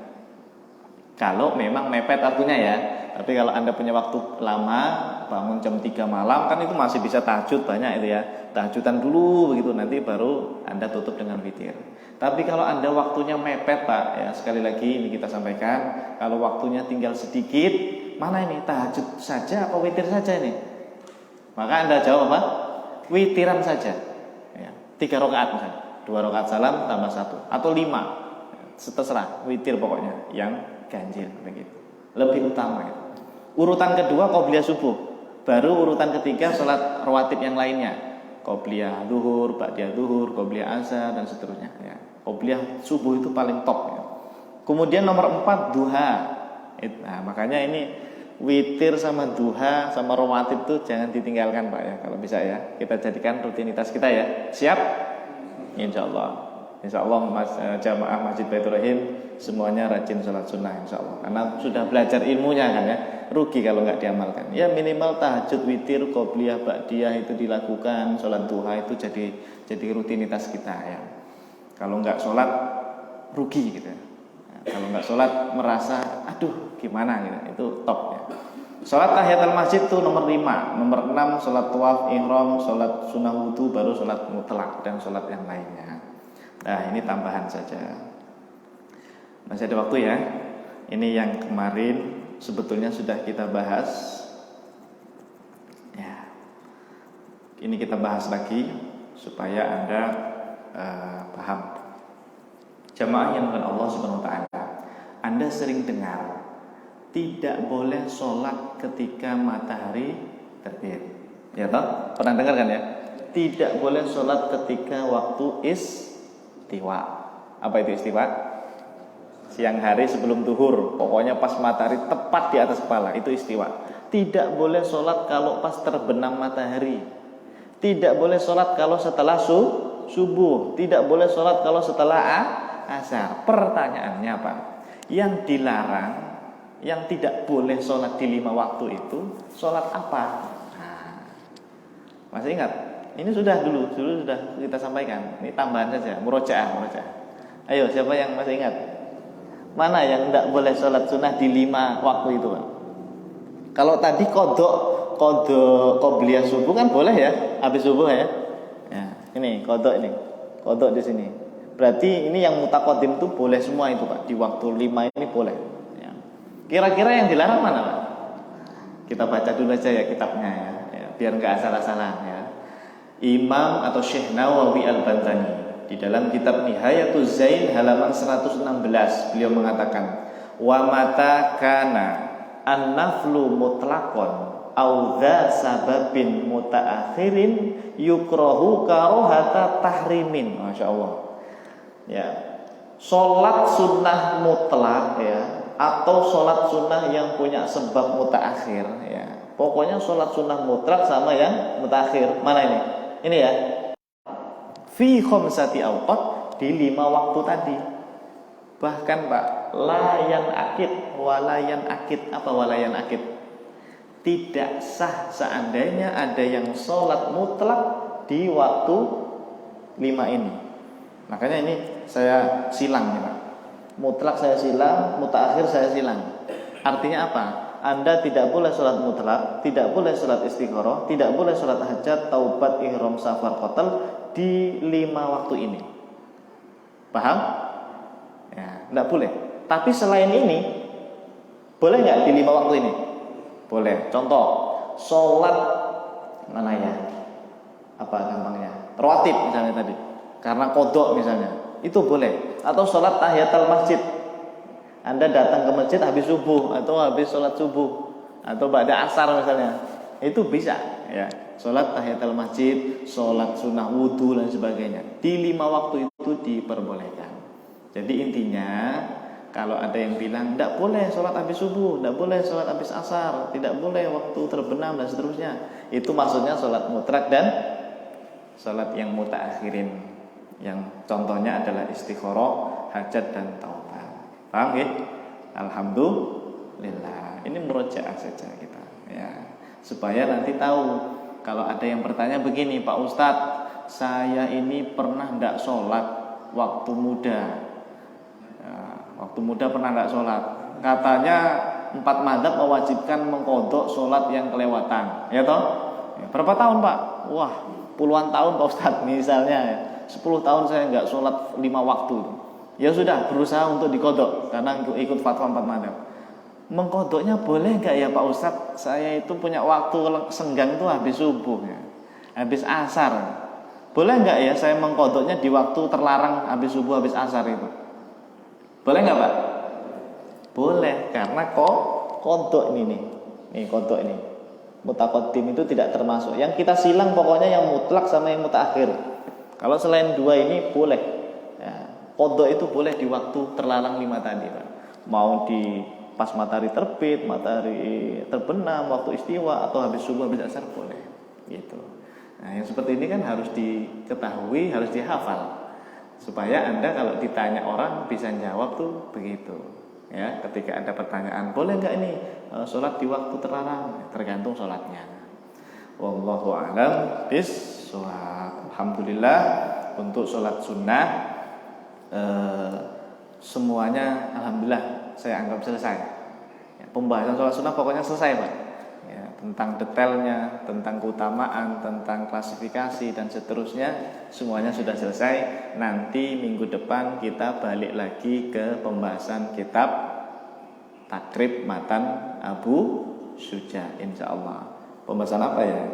B: Kalau memang mepet waktunya ya. Tapi kalau Anda punya waktu lama, bangun jam 3 malam, kan itu masih bisa tahajud banyak itu ya. Tahajudan dulu begitu, nanti baru Anda tutup dengan witir. Tapi kalau Anda waktunya mepet Pak, ya sekali lagi ini kita sampaikan, kalau waktunya tinggal sedikit, mana ini tahajud saja atau witir saja ini? Maka Anda jawab apa? Witiran saja ya, 3 rakaat misalnya, 2 rakaat salam tambah 1 atau 5, terserah, witir pokoknya yang ganjil begitu. Lebih utama ya. Urutan kedua qobliyah subuh, baru urutan ketiga sholat rawatib yang lainnya, qobliyah zuhur, ba'diyah zuhur, qobliyah asar dan seterusnya ya. Qobliyah subuh itu paling top ya. Kemudian nomor 4 duha. Nah, makanya ini witir sama duha sama rawatib itu jangan ditinggalkan Pak ya, kalau bisa ya. Kita jadikan rutinitas kita ya. Siap? Insyaallah. Insyaallah jamaah Masjid Baitur Rahim semuanya rajin sholat sunnah insyaallah. Karena sudah belajar ilmunya kan ya. Rugi kalau nggak diamalkan. Ya minimal tahajud, witir, qobliyah, ba'diyah itu dilakukan, sholat duha itu jadi rutinitas kita ya. Kalau nggak sholat rugi gitu ya. Kalau nggak sholat merasa aduh gimana gitu, itu top ya. Sholat tahiyatul masjid itu nomor 5, nomor 6 sholat tawaf ihram, sholat sunnah wudu, baru sholat mutlak dan sholat yang lainnya. Nah ini tambahan saja. Masih ada waktu ya. Ini yang kemarin sebetulnya sudah kita bahas. Ya, ini kita bahas lagi supaya Anda paham. Jamaah yang bukan Allah Subhanahu wa taala, Anda sering dengar tidak boleh sholat ketika matahari terbit. Ya toh? Pernah dengar kan ya? Tidak boleh sholat ketika waktu istiwa. Apa itu istiwa? Siang hari sebelum zuhur, pokoknya pas matahari tepat di atas kepala, itu istiwa. Tidak boleh sholat kalau pas terbenam matahari. Tidak boleh sholat kalau setelah subuh. Tidak boleh sholat kalau setelah asar. Pertanyaannya apa? Yang dilarang, yang tidak boleh sholat di 5 waktu itu sholat apa? Nah, masih ingat? Ini dulu sudah kita sampaikan. Ini tambahan saja, murojaah. Ayo, siapa yang masih ingat? Mana yang tidak boleh sholat sunnah di 5 waktu itu Pak? Kalau tadi kodok qobliyah subuh kan boleh ya, habis subuh ya. Ya, ini kodok di sini. Berarti ini yang mutaqaddim itu boleh semua itu Pak. Di waktu 5 ini boleh ya. Kira-kira yang dilarang mana Pak? Kita baca dulu aja ya kitabnya ya, biar nggak asal-asalan ya. Imam atau Syekh Nawawi Al-Bantani di dalam kitab Nihayatuz Zain halaman 116 beliau mengatakan, wa mata kana an-naflu mutlaqon au dza sababin mutaakhirin yukrahu karohata tahrimin. Masya Allah ya, sholat sunnah mutlak ya, atau sholat sunnah yang punya sebab mutaakhir ya. Pokoknya sholat sunnah mutlak sama yang mutaakhir. Mana ini? Ini ya, fi khamsati awqat, di 5 waktu tadi. Bahkan Pak, layan akid, walayan akid. Apa walayan akid? Tidak sah seandainya ada yang sholat mutlak di waktu 5 ini. Makanya ini saya silang nih Pak. Mutlak saya silang, mutaakhir saya silang. Artinya apa? Anda tidak boleh sholat mutlak, tidak boleh sholat istikharah, tidak boleh sholat hajat, taubat, ihram, safar, qatal di 5 waktu ini. Paham? Ya, tidak boleh. Tapi selain ini, boleh nggak di 5 waktu ini? Boleh. Contoh, sholat mana ya? Apa gampangnya? Rawatib misalnya tadi. Karena kodok misalnya, itu boleh. Atau sholat tahiyatul masjid. Anda datang ke masjid habis subuh atau habis sholat subuh atau ba'da asar misalnya, itu bisa ya. Sholat tahiyatul masjid, sholat sunnah wudu dan sebagainya. Di 5 waktu itu diperbolehkan. Jadi intinya kalau ada yang bilang tidak boleh sholat habis subuh, tidak boleh sholat habis asar, tidak boleh waktu terbenam dan seterusnya, itu maksudnya sholat mutlak dan sholat yang mutaakhirin, yang contohnya adalah istikharah, hajat dan taubat. Paham ya? Alhamdulillah. Ini murojaah saja kita ya, supaya nanti tahu. Kalau ada yang bertanya begini, Pak Ustadz, saya ini pernah tidak sholat waktu muda ya, waktu muda pernah tidak sholat. Katanya 4 mazhab mewajibkan mengkodok sholat yang kelewatan, ya toh? Ya, berapa tahun Pak? Wah, puluhan tahun Pak Ustadz. Misalnya ya, 10 tahun saya nggak sholat 5 waktu. Ya sudah, berusaha untuk dikodok karena ikut fatwa 4 mazhab. Mengkodoknya boleh nggak ya Pak Ustadz? Saya itu punya waktu senggang itu habis subuh ya, habis asar. Boleh nggak ya saya mengkodoknya di waktu terlarang habis subuh habis asar itu? Boleh nggak Pak? Boleh, karena kodok ini nih kodok ini. Mutaqaddim itu tidak termasuk. Yang kita silang pokoknya yang mutlak sama yang mutaakhir. Kalau selain 2 ini boleh. Ya, kodok itu boleh di waktu terlarang 5 tadi Pak. Mau di pas matahari terbit, matahari terbenam, waktu istiwa, atau habis subuh habis asar boleh. Gitu. Nah, yang seperti ini kan harus diketahui, harus dihafal, supaya Anda kalau ditanya orang bisa jawab tuh begitu. Ya, ketika ada pertanyaan, boleh nggak ini sholat di waktu terlarang? Tergantung sholatnya. Wallahu a'lam bishawab. Alhamdulillah untuk sholat sunnah semuanya alhamdulillah saya anggap selesai. Ya, pembahasan sholat sunnah pokoknya selesai Pak. Ya, tentang detailnya, tentang keutamaan, tentang klasifikasi dan seterusnya semuanya sudah selesai. Nanti minggu depan kita balik lagi ke pembahasan kitab Takrib Matan Abu Syuja, insya Allah. Pembahasan apa ya?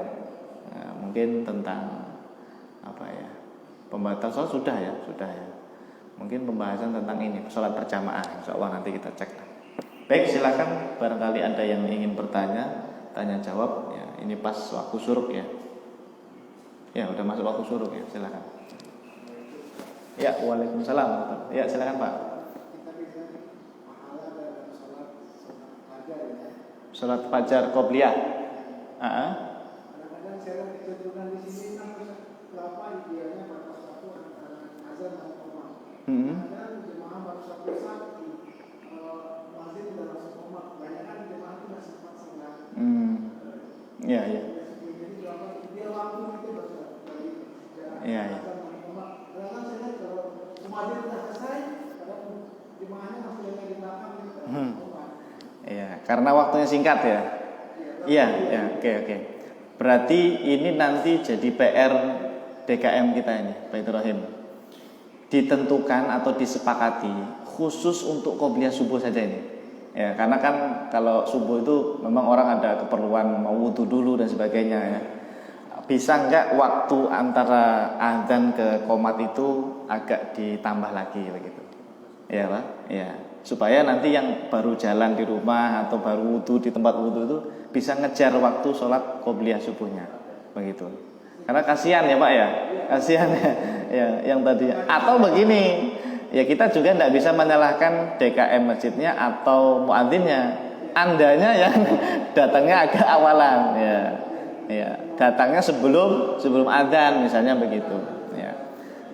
B: Nah, mungkin tentang apa ya? Pembahasan sholat sudah ya. Mungkin pembahasan tentang ini, sholat berjamaah, insya Allah nanti kita cek. Baik, silakan barangkali ada yang ingin bertanya, tanya jawab. Ya, ini pas waktu syuruk ya. Ya, udah masuk waktu syuruk ya, silakan. Ya, waalaikumsalam. Ya, silakan Pak. Sholat fajar qobliyah.
C: Kadang-kadang saya kecenderungan di sini kan berapa idealnya batas waktu antara azan dan qomat. Kadang jemaah baru satu masjid tidak langsung qomat. Banyak kan jemaah itu nggak sempat senggang.
B: Iya.
C: Jadi berapa ideal waktu itu baru dari azan dan qomat. Kadang-kadang saya lihat kalau masjid sudah selesai, kadang jemaahnya masih ada di belakang gitu.
B: Iya, karena waktunya singkat ya. Iya, oke. Berarti ini nanti jadi PR DKM kita ini, Pak Ibrahim. Ditentukan atau disepakati khusus untuk qobliyah subuh saja ini. Ya, karena kan kalau subuh itu memang orang ada keperluan mau wudu dulu dan sebagainya ya. Bisa enggak waktu antara azan ke qomat itu agak ditambah lagi begitu. Iya, Pak? Iya. Supaya nanti yang baru jalan di rumah atau baru wudu di tempat wudu itu bisa ngejar waktu sholat qobliyah subuhnya, begitu. Karena kasihan ya Pak ya, kasihan ya yang tadi. Atau begini, ya kita juga tidak bisa menyalahkan DKM masjidnya atau muadzinnya. Andanya yang datangnya agak awalan, ya datangnya sebelum adzan misalnya begitu.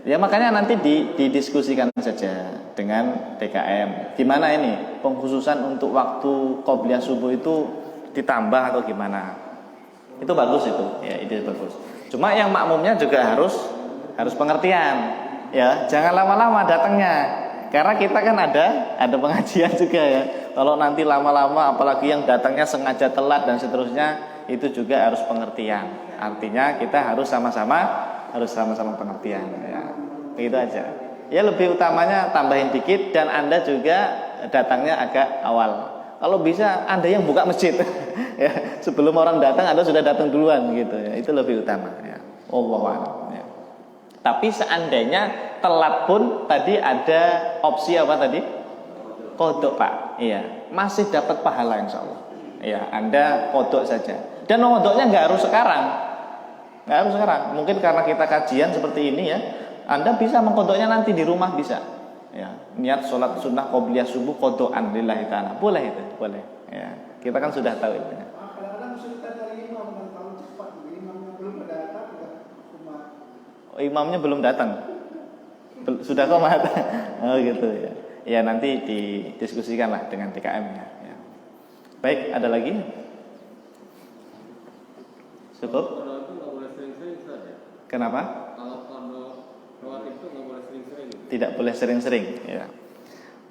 B: Ya makanya nanti didiskusikan saja dengan DKM. Gimana ini pengkhususan untuk waktu qobliyah subuh itu ditambah atau gimana? Itu bagus itu. Ya, ide bagus. Cuma yang makmumnya juga harus pengertian. ya jangan lama-lama datangnya. Karena kita kan ada pengajian juga ya. Kalau nanti lama-lama apalagi yang datangnya sengaja telat dan seterusnya, itu juga harus pengertian. Artinya kita harus sama-sama pengertian ya. Begitu aja. Ya lebih utamanya tambahin dikit dan Anda juga datangnya agak awal. Kalau bisa Anda yang buka masjid ya, sebelum orang datang Anda sudah datang duluan gitu ya. Itu lebih utama ya. Wallahu a'lam ya. Tapi seandainya telat pun tadi ada opsi apa tadi? Kodok Pak. Iya, masih dapat pahala insya Allah. Iya, Anda kodok saja. Dan kodoknya nggak harus sekarang. Nggak harus sekarang. Mungkin karena kita kajian seperti ini ya, Anda bisa mengkodoknya nanti di rumah bisa. Ya, niat sholat sunnah qobliyah subuh kodokan lillahi ta'ala. Boleh itu, boleh. Ya, kita kan sudah tahu itu.
C: Kadang-kadang kesulitan dari imam dan kalau cepat, imamnya belum datang, udah
B: Imamnya belum datang. Sudah komat. Oh gitu ya. Ya nanti didiskusikan lah dengan TKM ya. Ya. Baik, ada lagi? Cukup?
D: Kalau itu nggak boleh sering-sering saja.
B: Kenapa?
D: Kalau rawatib itu nggak boleh sering-sering.
B: Tidak boleh sering-sering ya.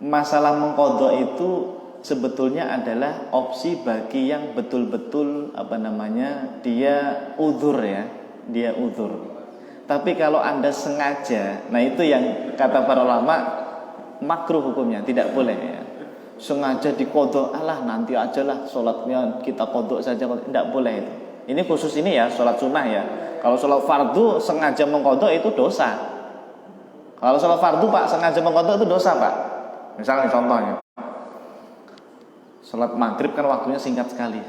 B: Masalah mengkodok itu sebetulnya adalah opsi bagi yang betul-betul dia uzur ya. Dia uzur. Tapi kalau Anda sengaja, nah itu yang kata para ulama makruh hukumnya, tidak boleh ya. Sengaja dikodok, alah nanti aja lah sholatnya kita kodok saja, tidak boleh itu. Ini khusus ini ya, sholat sunnah ya. Kalau sholat fardu sengaja mengkodok itu dosa. Kalau sholat fardu Pak sengaja mengkodok itu dosa Pak. Misalnya contohnya, sholat maghrib kan waktunya singkat sekali.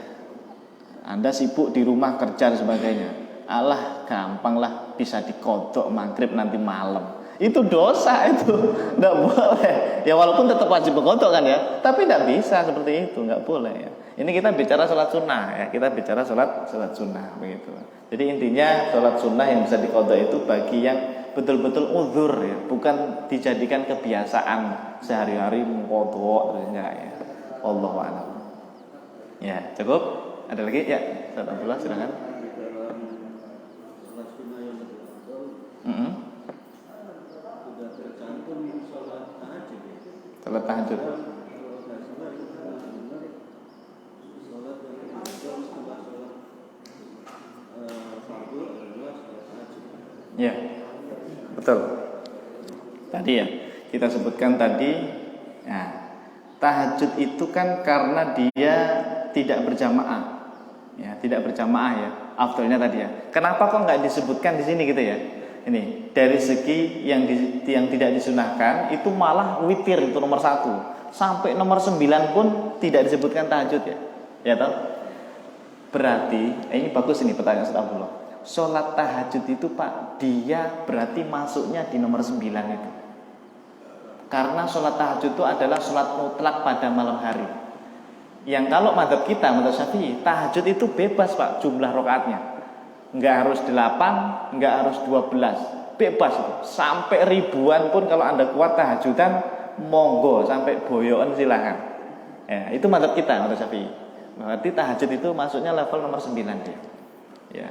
B: Anda sibuk di rumah kerja dan sebagainya. Alah gampang lah bisa dikodok maghrib nanti malam. Itu dosa itu, nggak boleh. Ya walaupun tetap wajib mengkodok kan ya, tapi nggak bisa seperti itu, nggak boleh ya. Ini kita bicara sholat sunnah ya, kita bicara sholat sunnah begitu. Jadi intinya sholat sunnah yang bisa dikodok itu bagi yang betul-betul uzur ya, bukan dijadikan kebiasaan sehari-hari mengkodok enggak ya. Wallahu a'lam. Ya cukup. Ada lagi ya, Ustaz Abdullah silakan.
D: Sudah tercantum sholat tahajud ya.
B: Sholat tahajud.
D: Sholat yang setelah sholat fardu adalah sholat tahajud.
B: Ya, betul. Tadi ya kita sebutkan tadi. Nah, tahajud itu kan karena dia tidak berjamaah, ya tidak berjamaah ya. Afdalnya tadi ya. Kenapa kok nggak disebutkan di sini gitu ya? Ini dari segi yang tidak disunahkan itu malah witir itu nomor 1 sampai nomor 9 pun tidak disebutkan tahajud ya. Ya toh? Berarti ini bagus ini pertanyaan Ustaz Abdullah. Sholat tahajud itu Pak, dia berarti masuknya di nomor 9 itu. Karena sholat tahajud itu adalah sholat mutlak pada malam hari. Yang kalau madzhab kita, madzhab Syafi'i, tahajud itu bebas Pak jumlah rakaatnya. Enggak harus 8, enggak harus 12. Bebas itu. Sampai ribuan pun kalau Anda kuat tahajudan, monggo sampai boyoan silakan. Ya, itu madzhab kita, madzhab Syafi'i. Berarti tahajud itu masuknya level nomor 9 dia. Ya.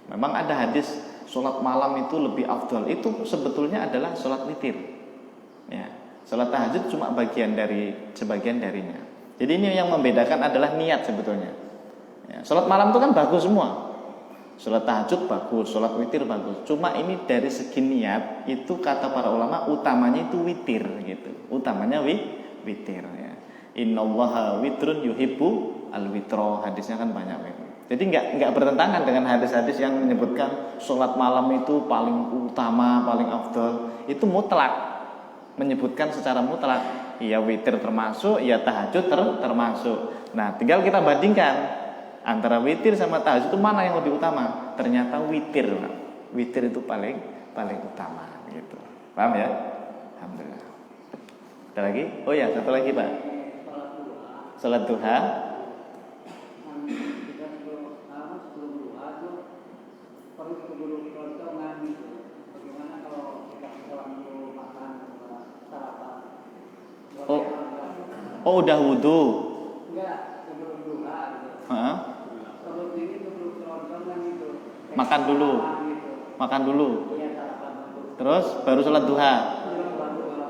B: Memang ada hadis sholat malam itu lebih afdal. Itu sebetulnya adalah sholat witir. Ya, sholat tahajud cuma sebagian darinya. Jadi ini yang membedakan adalah niat sebetulnya. Ya, sholat malam itu kan bagus semua. Sholat tahajud bagus, sholat witir bagus. Cuma ini dari segi niat itu kata para ulama utamanya itu witir gitu. Utamanya witir ya. Innallaha witrun yuhibbu al-witro. Hadisnya kan banyak gitu. Jadi enggak bertentangan dengan hadis-hadis yang menyebutkan sholat malam itu paling utama, paling afdal. Itu mutlak. Menyebutkan secara mutlak. Ya witir termasuk, ya tahajud termasuk. Nah, tinggal kita bandingkan antara witir sama tahajud itu mana yang lebih utama? Ternyata witir, Pak. Witir itu paling utama gitu. Paham ya? Alhamdulillah. Ada lagi? Oh ya, satu lagi, Pak. Salat duha. Oh udah wudu. Makan dulu. Terus baru sholat duha.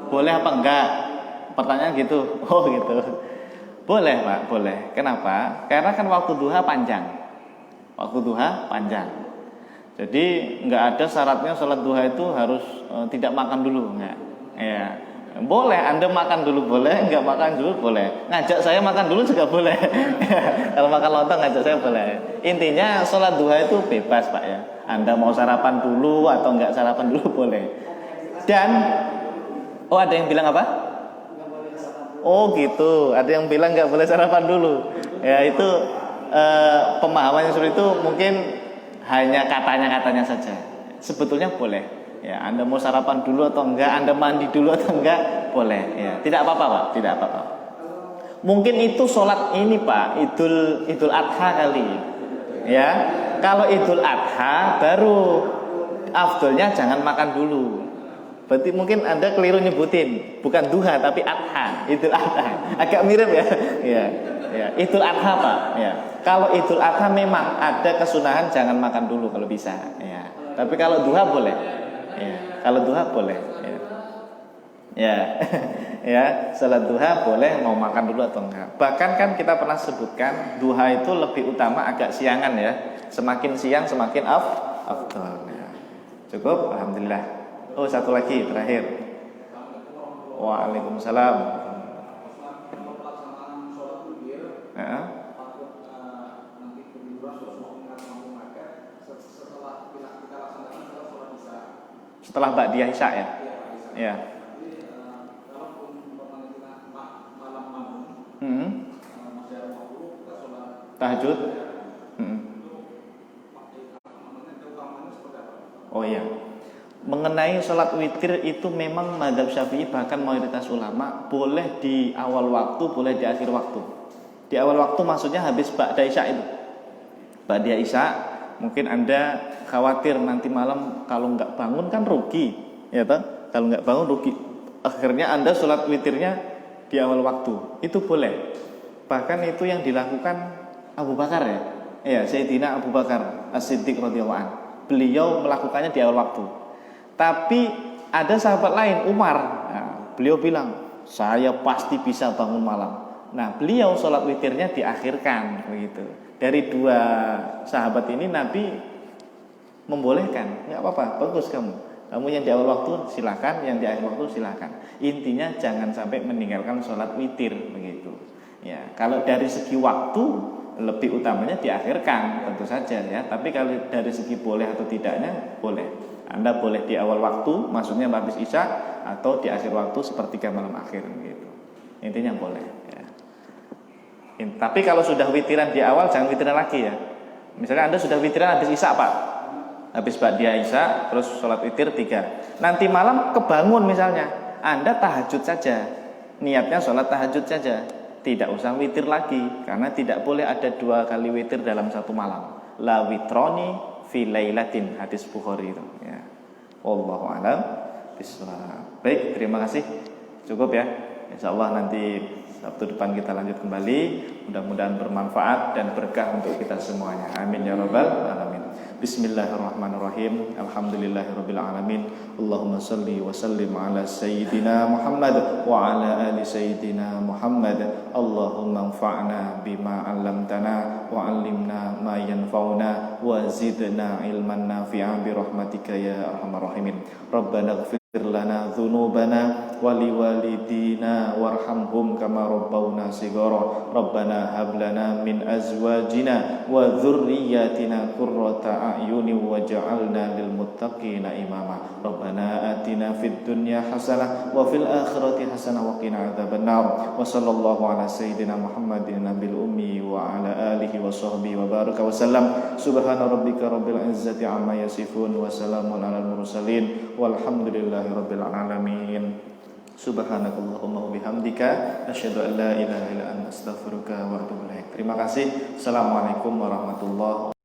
B: Boleh apa enggak? Pertanyaan gitu. Oh gitu. Boleh Pak, boleh. Kenapa? Karena kan waktu duha panjang. Waktu duha panjang. Jadi enggak ada syaratnya sholat duha itu harus tidak makan dulu, enggak. Ya. Boleh Anda makan dulu boleh, enggak makan dulu boleh. Ngajak saya makan dulu juga boleh. Kalau makan lontong ngajak saya boleh. Intinya sholat duha itu bebas Pak ya. Anda mau sarapan dulu atau enggak sarapan dulu boleh. Dan ada yang bilang apa? Oh gitu. Ada yang bilang enggak boleh sarapan dulu. Ya itu pemahamannya seperti itu mungkin hanya katanya saja. Sebetulnya boleh. Ya, Anda mau sarapan dulu atau enggak, Anda mandi dulu atau enggak, boleh. Ya, tidak apa-apa Pak, tidak apa-apa. Mungkin itu sholat ini Pak, Idul Adha kali. Ya, kalau Idul Adha baru afdolnya jangan makan dulu. Berarti mungkin Anda keliru nyebutin, bukan duha tapi adha, Idul Adha. Agak mirip ya. Ya, Idul Adha Pak. Ya. Kalau Idul Adha memang ada kesunahan jangan makan dulu kalau bisa. Ya. Tapi kalau duha boleh. Ya, kalau duha boleh. Ya. Ya, salat duha boleh mau makan dulu atau enggak. Bahkan kan kita pernah sebutkan duha itu lebih utama agak siangan ya. Semakin siang semakin afdal ya. Cukup, alhamdulillah. Oh, satu lagi terakhir. Waalaikumsalam. Ya. Setelah Ba'diyah Isya ya. Ya. Tahajud. Oh iya. Mengenai sholat witir itu memang mazhab Syafi'i bahkan mayoritas ulama boleh di awal waktu, boleh di akhir waktu. Di awal waktu maksudnya habis Ba'da Isya itu. Ba'da Isya mungkin Anda khawatir nanti malam kalau nggak bangun kan rugi, ya toh? Kalau nggak bangun rugi. Akhirnya Anda sholat witirnya di awal waktu, itu boleh. Bahkan itu yang dilakukan Abu Bakar ya. Ya, Sayyidina Abu Bakar As-Siddiq radhiyallahu anhu. Beliau melakukannya di awal waktu. Tapi ada sahabat lain, Umar. Nah, beliau bilang, saya pasti bisa bangun malam. Nah, beliau sholat witirnya diakhirkan, begitu. Dari dua sahabat ini Nabi membolehkan, nggak apa-apa, bagus kamu. Kamu yang di awal waktu silakan, yang di akhir waktu silakan. Intinya jangan sampai meninggalkan sholat witir, begitu. Ya, kalau dari segi waktu lebih utamanya diakhirkan, tentu saja ya. Tapi kalau dari segi boleh atau tidaknya, boleh. Anda boleh di awal waktu, maksudnya habis Isya, atau di akhir waktu sepertiga malam akhir, gitu. Intinya boleh. Ya. Tapi kalau sudah witiran di awal, jangan witiran lagi ya. Misalnya Anda sudah witiran habis Isya Pak, habis Ba'diyah Isya, terus sholat witir 3. Nanti malam kebangun misalnya, Anda tahajud saja, niatnya sholat tahajud saja, tidak usah witir lagi, karena tidak boleh ada 2 kali witir dalam satu malam. La witroni fi lailatin, hadis Bukhari itu. Ya. Wallahu a'lam bishawab. Baik, terima kasih. Cukup ya. Insyaallah nanti Sabtu depan kita lanjut kembali. Mudah-mudahan bermanfaat dan berkah untuk kita semuanya. Amin ya rabbal alamin. Bismillahirrahmanirrahim. Alhamdulillahirabbil alamin. Allahumma shalli wa sallim ala sayyidina Muhammad wa ala ali sayyidina Muhammad. Allahumma anfa'na bima 'allamtana wa 'allimna ma yanfa'una wa zidna ilman nafi'an bi rahmatika ya arhamar rahimin. Rabbana ighfir lana dzunubana wa liwalidina warhamhum kama rabbawna shighara. Rabbana hab lana min azwajina wa dzurriyyatina qurrata a'yuni waj'alna lil muttaqina imama. Rabbana atina fid dunya hasanah wa fil akhirati hasanah wa qina adzabannar. Wa sallallahu ala sayyidina Muhammadin nabil ummi wa ala alihi wa sahbihi wa baraka wa sallam. Subhana rabbika rabbil izzati amma yasifun wa salamun alal mursalin walhamdulillahi rabbil alamin. Subhanakallahumma wa bihamdika asyhadu an la ilaha illa anta astaghfiruka wa atubu ilaik. Terima kasih. Assalamualaikum warahmatullahi wabarakatuh.